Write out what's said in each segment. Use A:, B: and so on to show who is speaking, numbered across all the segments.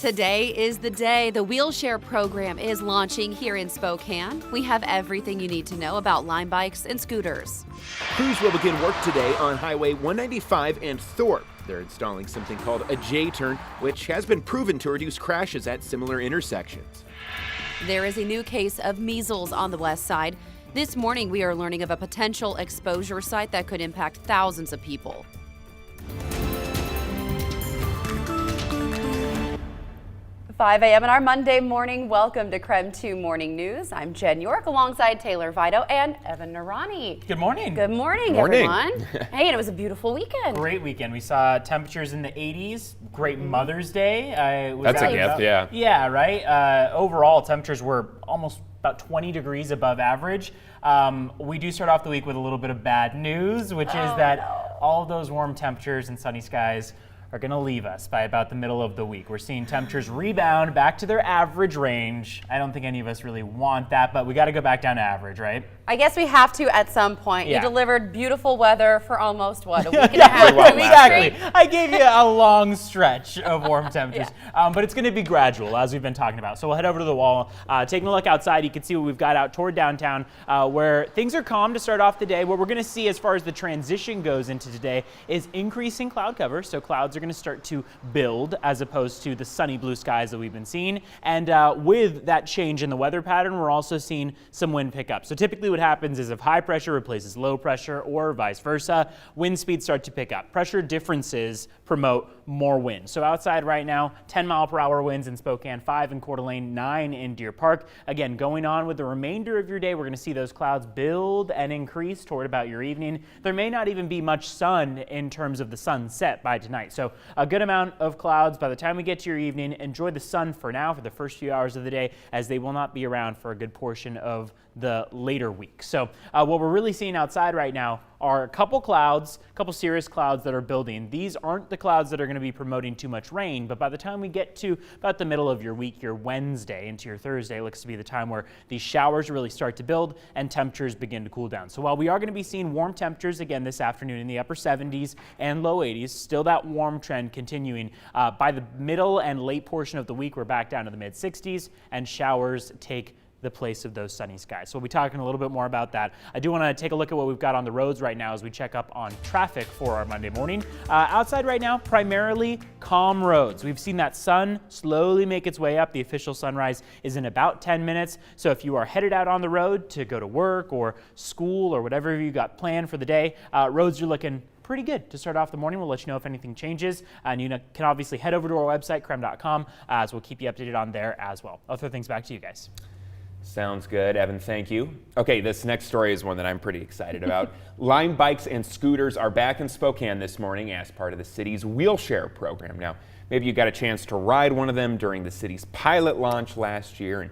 A: Today is the day. The Wheelshare program is launching here in Spokane. We have everything you need to know about Lime bikes and scooters.
B: Crews will begin work today on Highway 195 and Thorpe. They're installing something called a J-turn, which has been proven to reduce crashes at similar intersections.
A: There is a new case of measles on the west side. This morning, we are learning of a potential exposure site that could impact thousands of people. 5 a.m. on our Monday morning. Welcome to KREM 2 Morning News. I'm Jen York alongside Taylor Vito and Evan Narani.
C: Good morning.
A: Good morning, everyone. Hey, and it was a beautiful weekend.
C: Great weekend. We saw temperatures in the 80s. Great Mother's Day.
D: That's a gift, yeah.
C: Yeah, right. Overall, temperatures were almost about 20 degrees above average. We do start off the week with a little bit of bad news, which is that all of those warm temperatures and sunny skies are going to leave us by about the middle of the week. We're seeing temperatures rebound back to their average range. I don't think any of us really want that, but we got to go back down to average, right?
A: I guess we have to at some point.
C: Yeah.
A: You delivered beautiful weather for almost, what, a week and a half?
C: Exactly. I gave you a long stretch of warm temperatures, but it's going to be gradual, as we've been talking about. So we'll head over to the wall. Taking a look outside, you can see what we've got out toward downtown, where things are calm to start off the day. What we're going to see as far as the transition goes into today is increasing cloud cover. So clouds are going to start to build as opposed to the sunny blue skies that we've been seeing. And with that change in the weather pattern, we're also seeing some wind pickup. So typically what happens is if high pressure replaces low pressure or vice versa, wind speeds start to pick up. Pressure differences promote more wind. So outside right now, 10-mile-per-hour winds in Spokane, 5 in Coeur d'Alene, 9 in Deer Park. Again, going on with the remainder of your day, we're going to see those clouds build and increase toward about your evening. There may not even be much sun in terms of the sunset by tonight. So a good amount of clouds by the time we get to your evening. Enjoy the sun for now for the first few hours of the day, as they will not be around for a good portion of the later week. So what we're really seeing outside right now are a couple clouds, a couple serious clouds that are building. These aren't the clouds that are going to be promoting too much rain, but by the time we get to about the middle of your week, your Wednesday into your Thursday, looks to be the time where these showers really start to build and temperatures begin to cool down. So while we are going to be seeing warm temperatures again this afternoon in the upper 70s and low 80s, still that warm trend continuing. By the middle and late portion of the week, we're back down to the mid 60s and showers take the place of those sunny skies. So we'll be talking a little bit more about that. I do want to take a look at what we've got on the roads right now as we check up on traffic for our Monday morning. Outside right now, primarily calm roads. We've seen that sun slowly make its way up. The official sunrise is in about 10 minutes. So if you are headed out on the road to go to work or school or whatever you got planned for the day, roads are looking pretty good to start off the morning. We'll let you know if anything changes, and you can obviously head over to our website, krem.com, as we'll keep you updated on there as well. I'll throw things back to you guys.
D: Sounds good, Evan, thank you. Okay, this next story is one that I'm pretty excited about. Lime bikes and scooters are back in Spokane this morning as part of the city's Wheelshare program. Now, maybe you got a chance to ride one of them during the city's pilot launch last year, and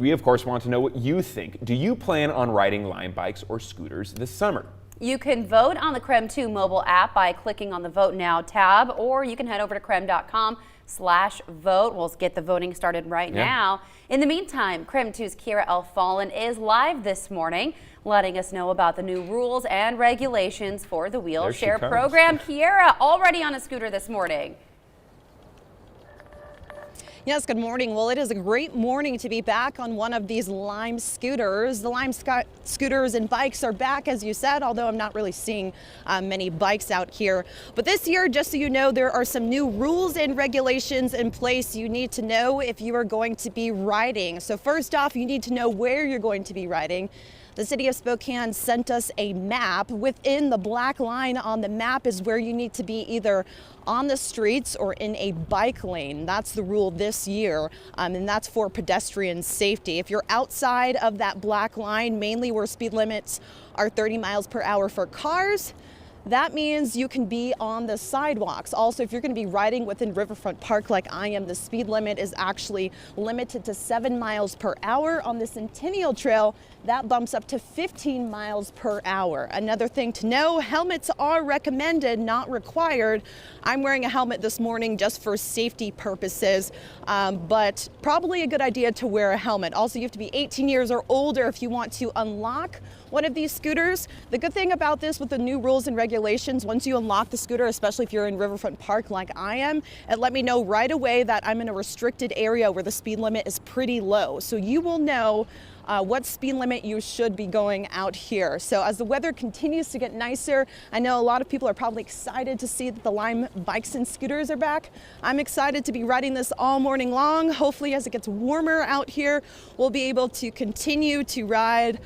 D: we of course want to know what you think. Do you plan on riding Lime bikes or scooters this summer?
A: You can vote on the KREM 2 mobile app by clicking on the Vote Now tab, or you can head over to krem.com/vote. We'll get the voting started right now. In the meantime, KREM 2's Kira L. Fallen is live this morning, letting us know about the new rules and regulations for the Wheelshare program. Kira, already on a scooter this morning.
E: Yes, good morning. Well, it is a great morning to be back on one of these Lime scooters. The Lime scooters and bikes are back, as you said, although I'm not really seeing many bikes out here. But this year, just so you know, there are some new rules and regulations in place you need to know if you are going to be riding. So first off, you need to know where you're going to be riding. The city of Spokane sent us a map. Within the black line on the map is where you need to be either on the streets or in a bike lane. That's the rule this year, and that's for pedestrian safety. If you're outside of that black line, mainly where speed limits are 30 miles per hour for cars, that means you can be on the sidewalks. Also, if you're going to be riding within Riverfront Park like I am, the speed limit is actually limited to 7 miles per hour on the Centennial Trail. that bumps up to 15 miles per hour. Another thing to know, helmets are recommended, not required. I'm wearing a helmet this morning just for safety purposes, but probably a good idea to wear a helmet. Also, you have to be 18 years or older if you want to unlock one of these scooters. The good thing about this with the new rules and regulations, once you unlock the scooter, especially if you're in Riverfront Park like I am, it let me know right away that I'm in a restricted area where the speed limit is pretty low. So you will know what speed limit you should be going out here. So as the weather continues to get nicer, I know a lot of people are probably excited to see that the Lime bikes and scooters are back. I'm excited to be riding this all morning long. Hopefully as it gets warmer out here, we'll be able to continue to ride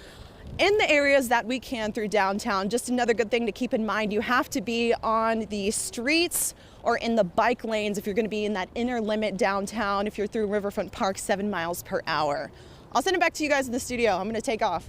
E: in the areas that we can through downtown. Just another good thing to keep in mind, you have to be on the streets or in the bike lanes if you're going to be in that inner limit downtown. If you're through Riverfront Park, 7 miles per hour. I'll send it back to you guys in the studio. I'm going to take off.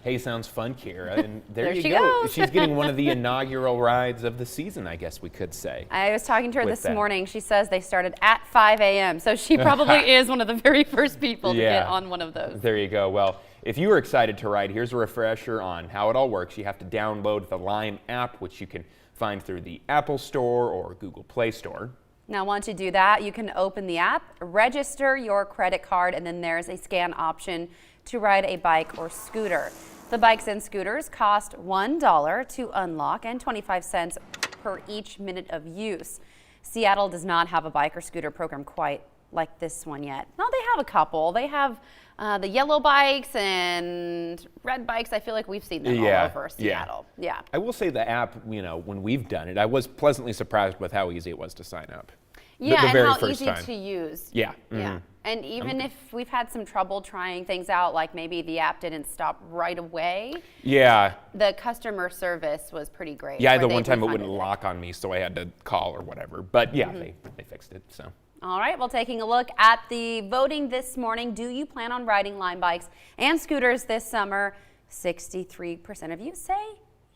D: Hey, sounds fun, Kira. And there you
A: she
D: go.
A: goes.
D: She's getting one of the inaugural rides of the season, I guess we could say.
A: I was talking to her
D: With
A: this
D: that.
A: morning. She says they started at 5 a.m. So she probably is one of the very first people to get on one of those.
D: There you go. Well, if you are excited to ride, here's a refresher on how it all works. You have to download the Lime app, which you can find through the Apple Store or Google Play Store.
A: Now, once you do that, you can open the app, register your credit card, and then there's a scan option to ride a bike or scooter. The bikes and scooters cost $1 to unlock and 25 cents per each minute of use. Seattle does not have a bike or scooter program quite like this one yet. No, they have a couple. They have the yellow bikes and red bikes. I feel like we've seen them all over Seattle. Yeah.
D: I will say the app, when we've done it, I was pleasantly surprised with how easy it was to sign up.
A: Yeah,
D: the
A: and
D: very
A: how
D: first
A: easy
D: time.
A: to use.
D: Yeah.
A: Yeah. And even if we've had some trouble trying things out, like maybe the app didn't stop right away,
D: Yeah.
A: the customer service was pretty great.
D: Yeah,
A: where
D: the
A: they
D: one time it
A: refunded
D: wouldn't lock on me, so I had to call or whatever. But yeah, they fixed it, so.
A: All right, well, taking a look at the voting this morning. Do you plan on riding Lime bikes and scooters this summer? 63% of you say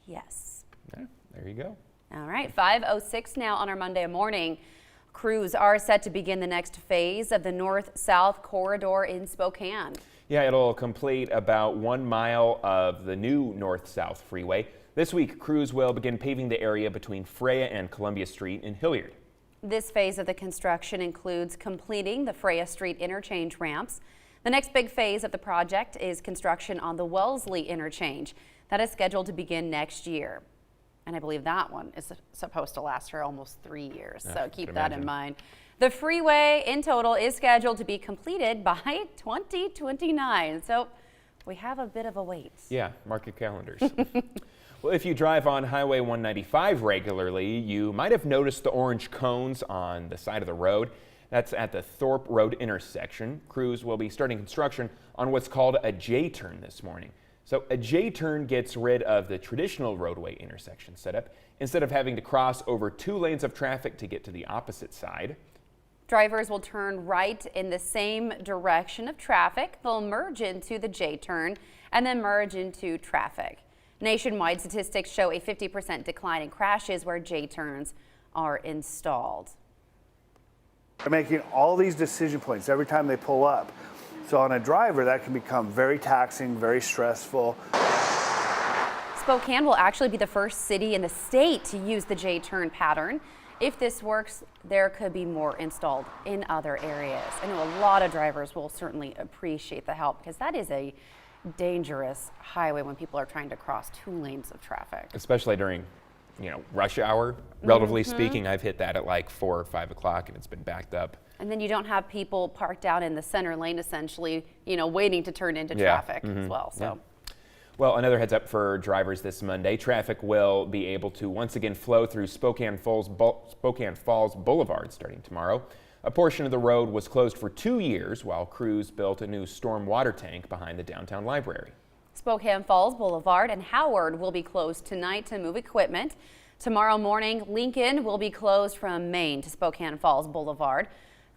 A: yes.
D: Yeah, there you go.
A: All right, 5:06 now on our Monday morning. Crews are set to begin the next phase of the north-south corridor in Spokane.
D: Yeah, it'll complete about 1 mile of the new north-south freeway. This week, crews will begin paving the area between Freya and Columbia Street in Hilliard.
A: This phase of the construction includes completing the Freya Street interchange ramps. The next big phase of the project is construction on the Wellesley interchange. That is scheduled to begin next year. And I believe that one is supposed to last for almost 3 years, so keep that in mind. The freeway in total is scheduled to be completed by 2029, so we have a bit of a wait.
D: Yeah, mark your calendars. Well, if you drive on Highway 195 regularly, you might have noticed the orange cones on the side of the road. That's at the Thorpe Road intersection. Crews will be starting construction on what's called a J-turn this morning. So a J-turn gets rid of the traditional roadway intersection setup. Instead of having to cross over 2 lanes of traffic to get to the opposite side,
A: drivers will turn right in the same direction of traffic. They'll merge into the J-turn and then merge into traffic. Nationwide statistics show a 50% decline in crashes where J-turns are installed.
F: They're making all these decision points every time they pull up. So on a driver, that can become very taxing, very stressful.
A: Spokane will actually be the first city in the state to use the J-turn pattern. If this works, there could be more installed in other areas. I know a lot of drivers will certainly appreciate the help because that is a dangerous highway when people are trying to cross 2 lanes of traffic.
D: especially during, rush hour. Relatively speaking, I've hit that at like 4 or 5 o'clock and it's been backed up.
A: And then you don't have people parked out in the center lane, essentially, waiting to turn into traffic as well. So.
D: Yeah. Well, another heads up for drivers this Monday. Traffic will be able to once again flow through Spokane Falls Boulevard starting tomorrow. A portion of the road was closed for 2 years while crews built a new storm water tank behind the downtown library.
A: Spokane Falls Boulevard and Howard will be closed tonight to move equipment. Tomorrow morning, Lincoln will be closed from Main to Spokane Falls Boulevard.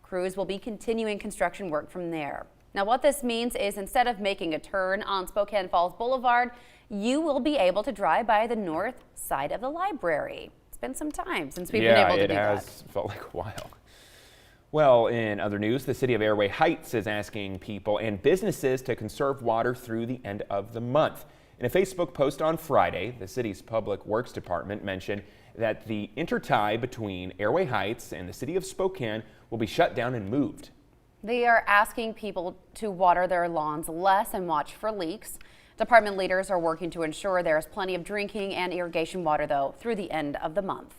A: Crews will be continuing construction work from there. Now, what this means is instead of making a turn on Spokane Falls Boulevard, you will be able to drive by the north side of the library. It's been some time since we've been able to do that.
D: Yeah, it has felt like a while. Well, in other news, the city of Airway Heights is asking people and businesses to conserve water through the end of the month. In a Facebook post on Friday, the city's Public Works Department mentioned that the intertie between Airway Heights and the city of Spokane will be shut down and moved.
A: They are asking people to water their lawns less and watch for leaks. Department leaders are working to ensure there is plenty of drinking and irrigation water, though, through the end of the month.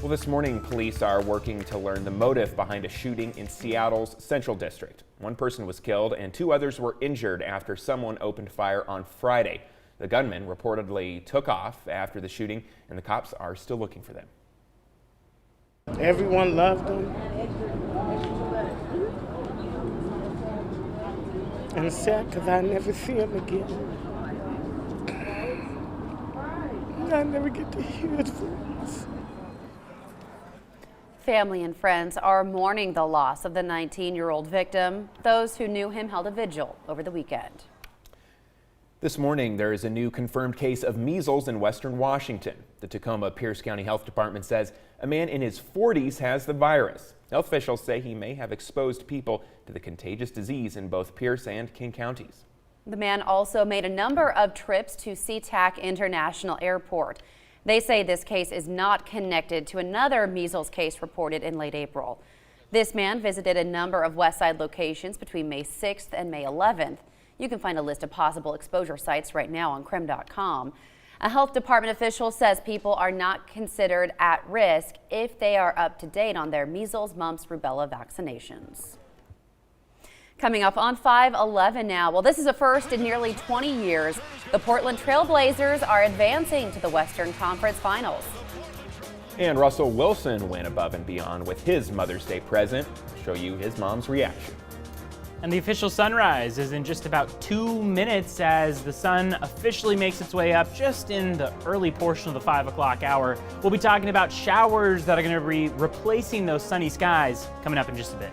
D: Well, this morning, police are working to learn the motive behind a shooting in Seattle's Central District. One person was killed and 2 others were injured after someone opened fire on Friday. The gunman reportedly took off after the shooting, and the cops are still looking for them.
G: Everyone loved him. And it's sad because I never see him again. I never get to hear his voice.
A: Family and friends are mourning the loss of the 19-year-old victim. Those who knew him held a vigil over the weekend.
D: This morning, there is a new confirmed case of measles in western Washington. The Tacoma-Pierce County Health Department says a man in his 40s has the virus. Health officials say he may have exposed people to the contagious disease in both Pierce and King counties.
A: The man also made a number of trips to SeaTac International Airport. They say this case is not connected to another measles case reported in late April. This man visited a number of Westside locations between May 6th and May 11th. You can find a list of possible exposure sites right now on KREM.com. A health department official says people are not considered at risk if they are up to date on their measles, mumps, rubella vaccinations. Coming up on 5/11 now. Well, this is a first in nearly 20 years. The Portland Trail Blazers are advancing to the Western Conference Finals.
D: And Russell Wilson went above and beyond with his Mother's Day present. I'll show you his mom's reaction.
C: And the official sunrise is in just about 2 minutes as the sun officially makes its way up just in the early portion of the 5 o'clock hour. We'll be talking about showers that are going to be replacing those sunny skies coming up in just a bit.